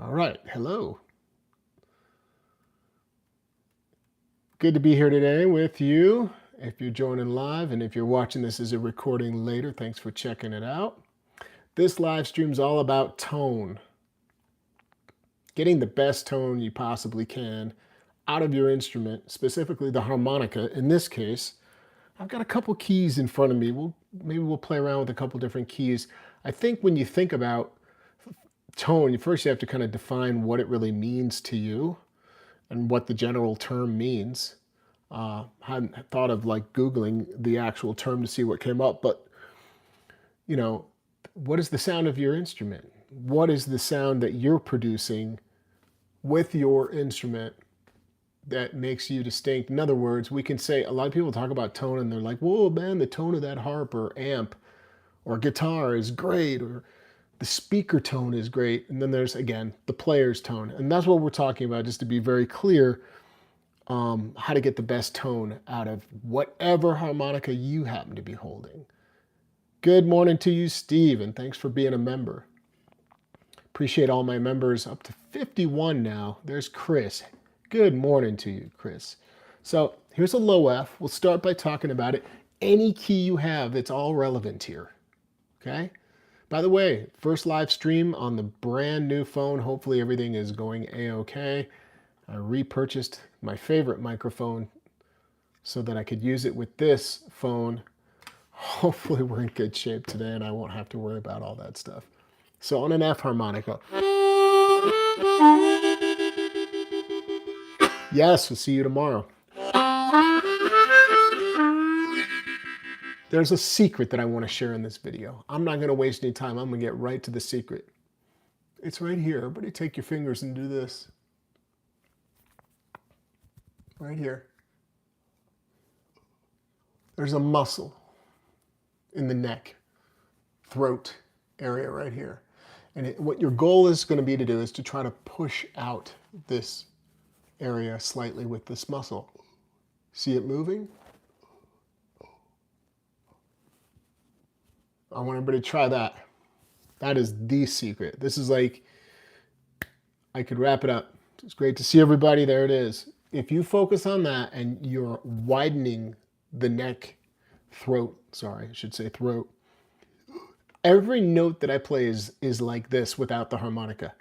All right, hello. Good to be here today with you. If you're joining live and if you're watching this as a recording later, thanks for checking it out. This live stream is all about tone. Getting the best tone you possibly can out of your instrument, specifically the harmonica. In this case, I've got a couple keys in front of me. Maybe we'll play around with a couple different keys. I think when you think about tone, first you have to kind of define what it really means to you and what the general term means. Hadn't thought of like Googling the actual term to see what came up, but you know, what is the sound of your instrument? What is the sound that you're producing with your instrument that makes you distinct? In other words, we can say, a lot of people talk about tone and they're like, whoa, man, the tone of that harp or amp or guitar is great, or the speaker tone is great. And then there's, again, the player's tone. And that's what we're talking about, just to be very clear, how to get the best tone out of whatever harmonica you happen to be holding. Good morning to you, Steve, and thanks for being a member. Appreciate all my members, up to 51 now. There's Chris. Good morning to you, Chris. So here's a low F. We'll start by talking about it. Any key you have, it's all relevant here, okay? By the way, first live stream on the brand new phone. Hopefully everything is going A-okay. I repurchased my favorite microphone so that I could use it with this phone. Hopefully we're in good shape today and I won't have to worry about all that stuff. So on an F harmonica. Yes, we'll see you tomorrow. There's a secret that I want to share in this video. I'm not going to waste any time. I'm going to get right to the secret. It's right here. Everybody take your fingers and do this. Right here. There's a muscle in the neck, throat area right here. And what your goal is going to be to do is to try to push out this area slightly with this muscle. See it moving? I want everybody to try that. That is the secret. This is like, I could wrap it up. It's great to see everybody. There it is. If you focus on that and you're widening the neck, throat, sorry, I should say throat. Every note that I play is like this without the harmonica.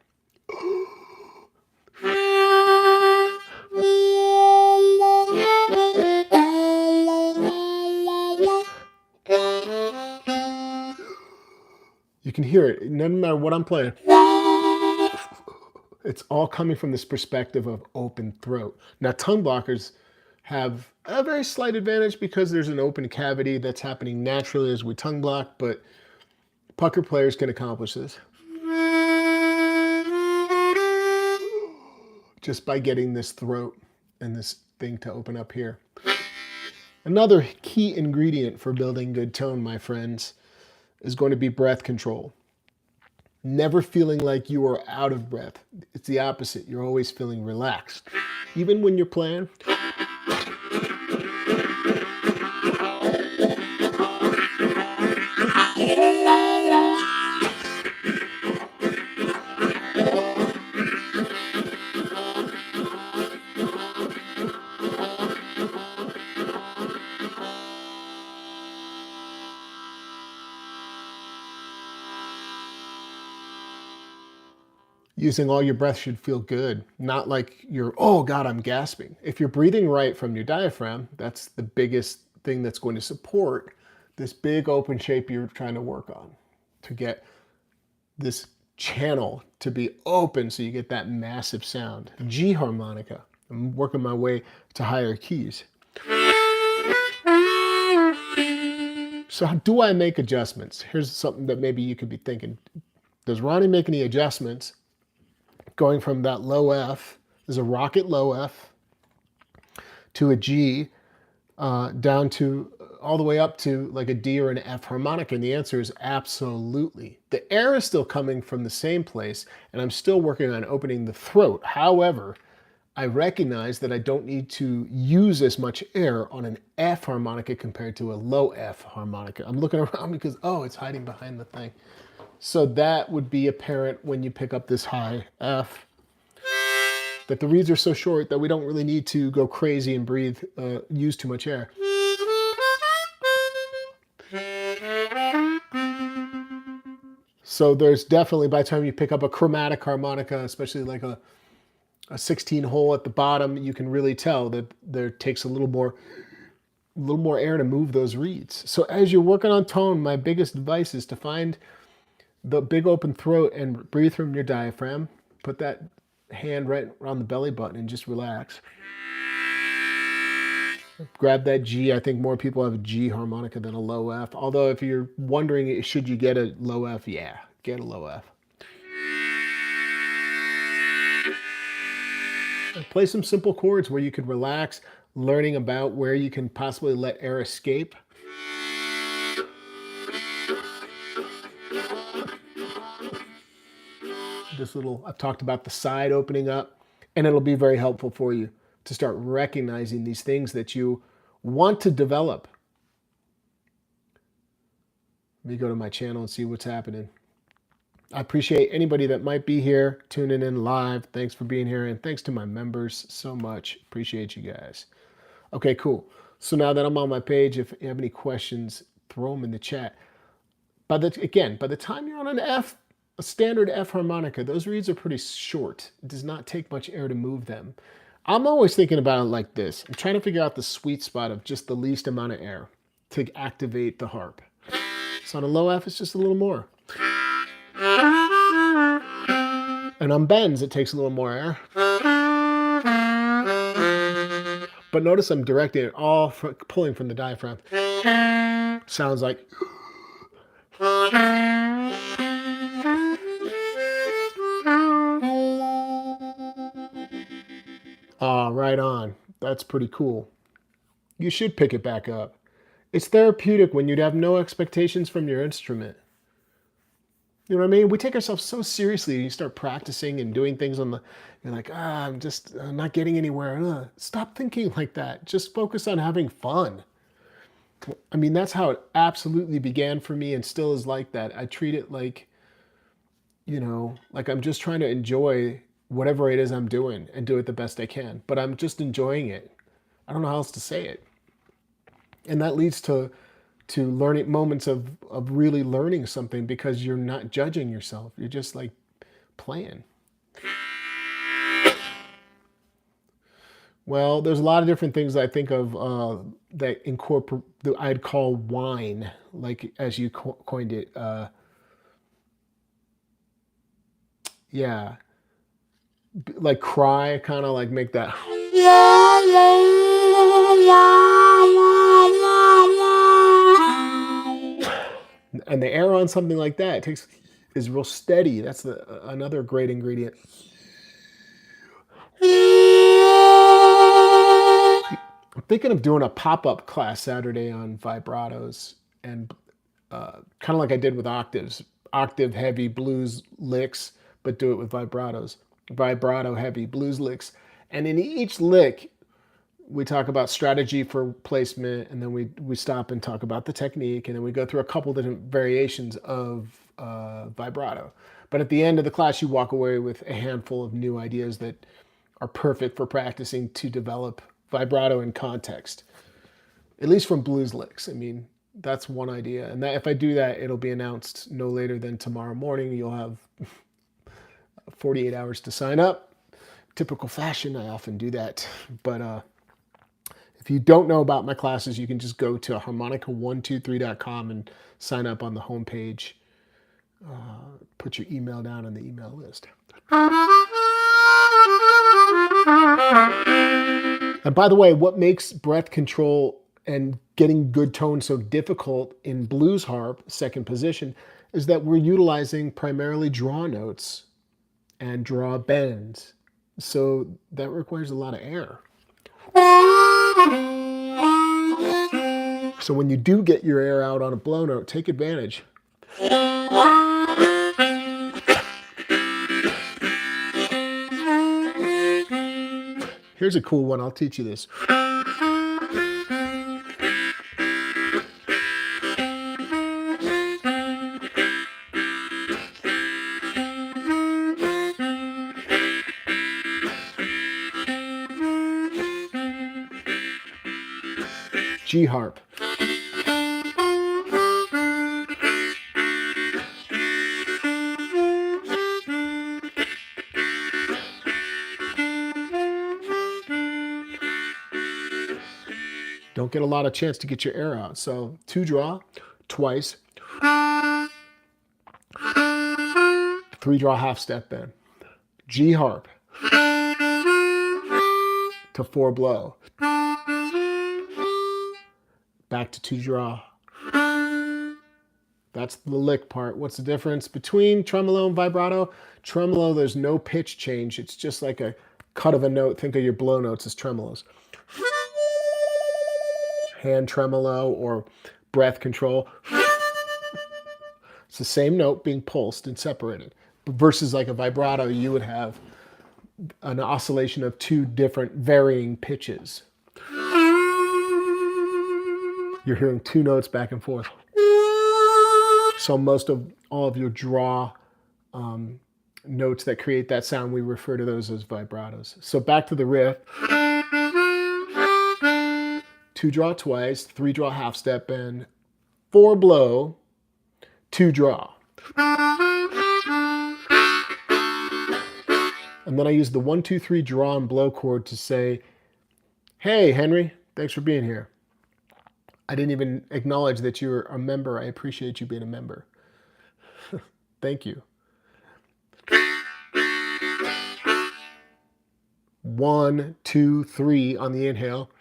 You can hear it. No matter what I'm playing. It's all coming from this perspective of open throat. Now, tongue blockers have a very slight advantage because there's an open cavity that's happening naturally as we tongue block, but pucker players can accomplish this just by getting this throat and this thing to open up here. Another key ingredient for building good tone, my friends, is going to be breath control. Never feeling like you are out of breath. It's the opposite. You're always feeling relaxed. Even when you're playing. Using all your breath should feel good, not like you're, oh God, I'm gasping. If you're breathing right from your diaphragm, that's the biggest thing that's going to support this big open shape you're trying to work on, to get this channel to be open so you get that massive sound. G harmonica. I'm working my way to higher keys. So how do I make adjustments? Here's something that maybe you could be thinking. Does Ronnie make any adjustments going from that low F, there's a rocket low F, to a G, down to all the way up to like a D or an F harmonic? And the answer is absolutely. The air is still coming from the same place, and I'm still working on opening the throat. However, I recognize that I don't need to use as much air on an F harmonica compared to a low F harmonica. I'm looking around because, oh, it's hiding behind the thing. So that would be apparent when you pick up this high F, that the reeds are so short that we don't really need to go crazy and breathe, use too much air. So there's definitely, by the time you pick up a chromatic harmonica, especially like a 16 hole at the bottom, you can really tell that there takes a little more air to move those reeds. So as you're working on tone, my biggest advice is to find the big open throat and breathe from your diaphragm. Put that hand right around the belly button and just relax. Grab that G. I think more people have a G harmonica than a low F. Although if you're wondering, should you get a low F? Yeah, get a low F. Play some simple chords where you can relax, learning about where you can possibly let air escape. This little, I've talked about the side opening up, and it'll be very helpful for you to start recognizing these things that you want to develop. Let me go to my channel and see what's happening. I appreciate anybody that might be here tuning in live. Thanks for being here, and thanks to my members so much. Appreciate you guys. Okay, cool. So now that I'm on my page, if you have any questions, throw them in the chat. By the time you're on an F, a standard F harmonica, those reeds are pretty short. It does not take much air to move them. I'm always thinking about it like this. I'm trying to figure out the sweet spot of just the least amount of air to activate the harp. So on a low F, it's just a little more. And on bends, it takes a little more air. But notice I'm directing it all, pulling from the diaphragm. Sounds like... right on. That's pretty cool. You should pick it back up. It's therapeutic when you'd have no expectations from your instrument. You know what I mean? We take ourselves so seriously. You start practicing and doing things on the... You're like, I'm not getting anywhere. Stop thinking like that. Just focus on having fun. I mean, that's how it absolutely began for me and still is like that. I treat it like, like I'm just trying to enjoy whatever it is I'm doing and do it the best I can. But I'm just enjoying it. I don't know how else to say it. And that leads to learning moments of really learning something because you're not judging yourself. You're just like playing. Well, there's a lot of different things I think of that incorporate, that I'd call wine, like as you coined it. Yeah. Like cry, kind of like make that. And the air on something like that is real steady. That's another great ingredient. I'm thinking of doing a pop-up class Saturday on vibratos and kind of like I did with octaves. Octave heavy blues licks, but do it with vibratos. Vibrato heavy blues licks. And in each lick, we talk about strategy for placement, and then we stop and talk about the technique, and then we go through a couple different variations of vibrato. But at the end of the class, you walk away with a handful of new ideas that are perfect for practicing to develop vibrato in context, at least from blues licks. I mean, that's one idea. And that if I do that, it'll be announced no later than tomorrow morning. You'll have 48 hours to sign up. Typical fashion, I often do that. But if you don't know about my classes, you can just go to harmonica123.com and sign up on the homepage. Put your email down on the email list. And by the way, what makes breath control and getting good tone so difficult in blues harp, second position, is that we're utilizing primarily draw notes and draw bends. So that requires a lot of air. So when you do get your air out on a blow note, take advantage. Here's a cool one. I'll teach you this. G harp. Don't get a lot of chance to get your air out. So 2 draw, twice, 3 draw half step bend. G harp to 4 blow. Back to 2 draw. That's the lick part. What's the difference between tremolo and vibrato? Tremolo, there's no pitch change. It's just like a cut of a note. Think of your blow notes as tremolos. Hand tremolo or breath control. It's the same note being pulsed and separated. Versus like a vibrato, you would have an oscillation of 2 different varying pitches. You're hearing 2 notes back and forth. So most of all of your draw notes that create that sound, we refer to those as vibratos. So back to the riff. 2 draw twice, 3 draw half step bend, 4 blow, 2 draw. And then I use the 1, 2, 3 draw and blow chord to say, hey, Henry, thanks for being here. I didn't even acknowledge that you're a member. I appreciate you being a member. Thank you. 1, 2, 3 on the inhale.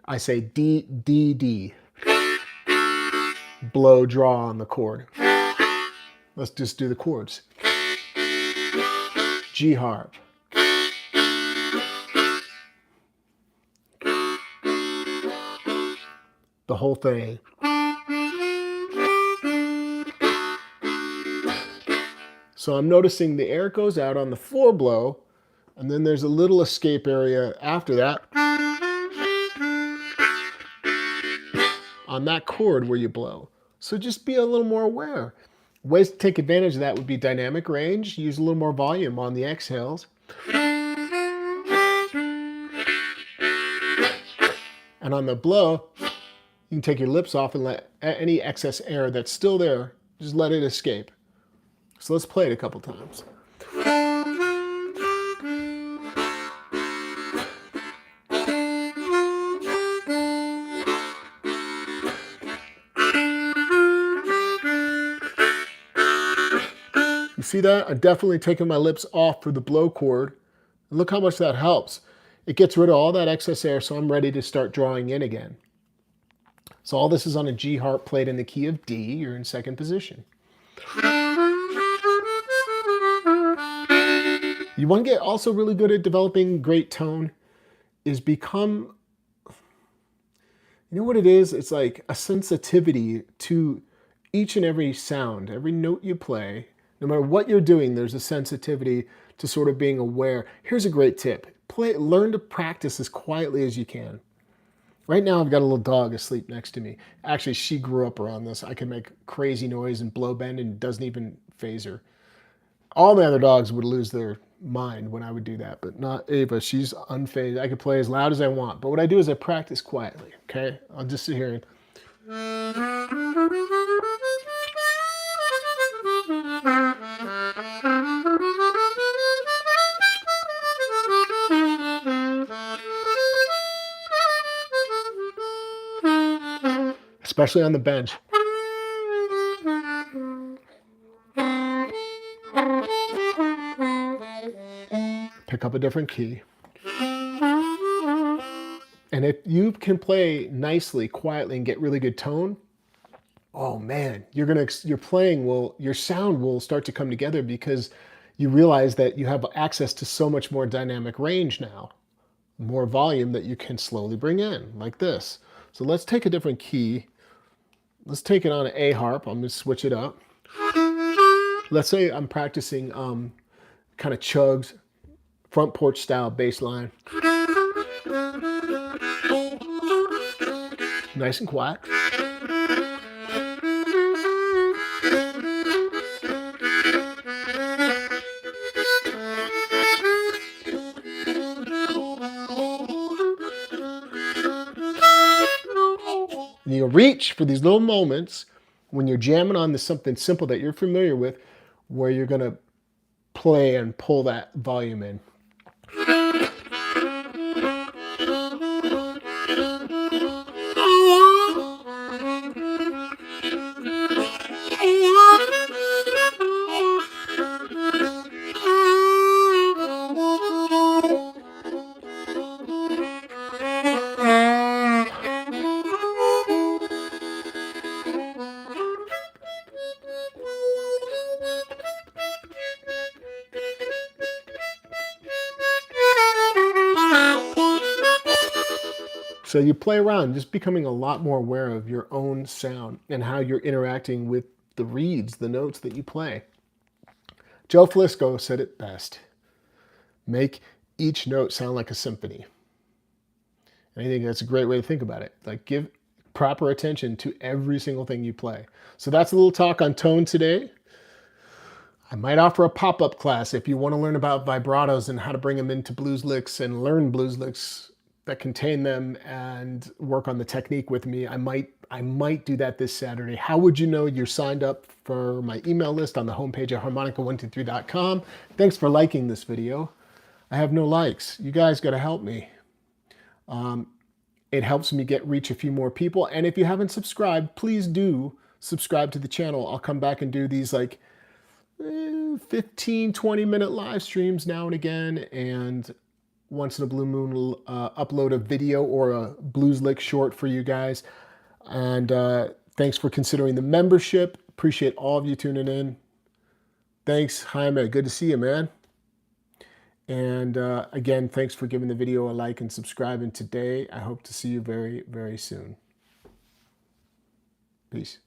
I say D, D, D. Blow, draw on the chord. Let's just do the chords. G harp. The whole thing. So I'm noticing the air goes out on the 4 blow, and then there's a little escape area after that on that chord where you blow. So just be a little more aware. Ways to take advantage of that would be dynamic range, use a little more volume on the exhales. And on the blow, you can take your lips off and let any excess air that's still there, just let it escape. So let's play it a couple times. You see that? I'm definitely taking my lips off for the blow chord. And look how much that helps. It gets rid of all that excess air, so I'm ready to start drawing in again. So all this is on a G harp played in the key of D. You're in 2nd position. You want to get also really good at developing great tone is become, you know what it is? It's like a sensitivity to each and every sound, every note you play. No matter what you're doing, there's a sensitivity to sort of being aware. Here's a great tip. Learn to practice as quietly as you can. Right now, I've got a little dog asleep next to me. Actually, she grew up around this. I can make crazy noise and blow bend and it doesn't even faze her. All the other dogs would lose their mind when I would do that, but not Ava. She's unfazed. I could play as loud as I want. But what I do is I practice quietly, okay? I'll just sit here and... especially on the bench. Pick up a different key. And if you can play nicely, quietly, and get really good tone, oh man, your sound will start to come together because you realize that you have access to so much more dynamic range now, more volume that you can slowly bring in, like this. So let's take a different key. Let's take it on an A harp. I'm going to switch it up. Let's say I'm practicing kind of chugs, front porch style bass line. Nice and quiet. reach for these little moments when you're jamming on to something simple that you're familiar with, where you're going to play and pull that volume in. So you play around, just becoming a lot more aware of your own sound and how you're interacting with the reeds, the notes that you play. Joe Flisco said it best. Make each note sound like a symphony. And I think that's a great way to think about it. Like, give proper attention to every single thing you play. So that's a little talk on tone today. I might offer a pop-up class if you want to learn about vibratos and how to bring them into blues licks and learn blues licks that contain them and work on the technique with me. I might do that this Saturday. How would you know you're signed up for my email list on the homepage at harmonica123.com? Thanks for liking this video. I have no likes. You guys got to help me. It helps me reach a few more people. And if you haven't subscribed, please do subscribe to the channel. I'll come back and do these like 15, 20-minute live streams now and again. And once in a blue moon, upload a video or a blues lick short for you guys. And thanks for considering the membership. Appreciate all of you tuning in. Thanks, Jaime. Good to see you, man. And again, thanks for giving the video a like and subscribing today. I hope to see you very, very soon. Peace.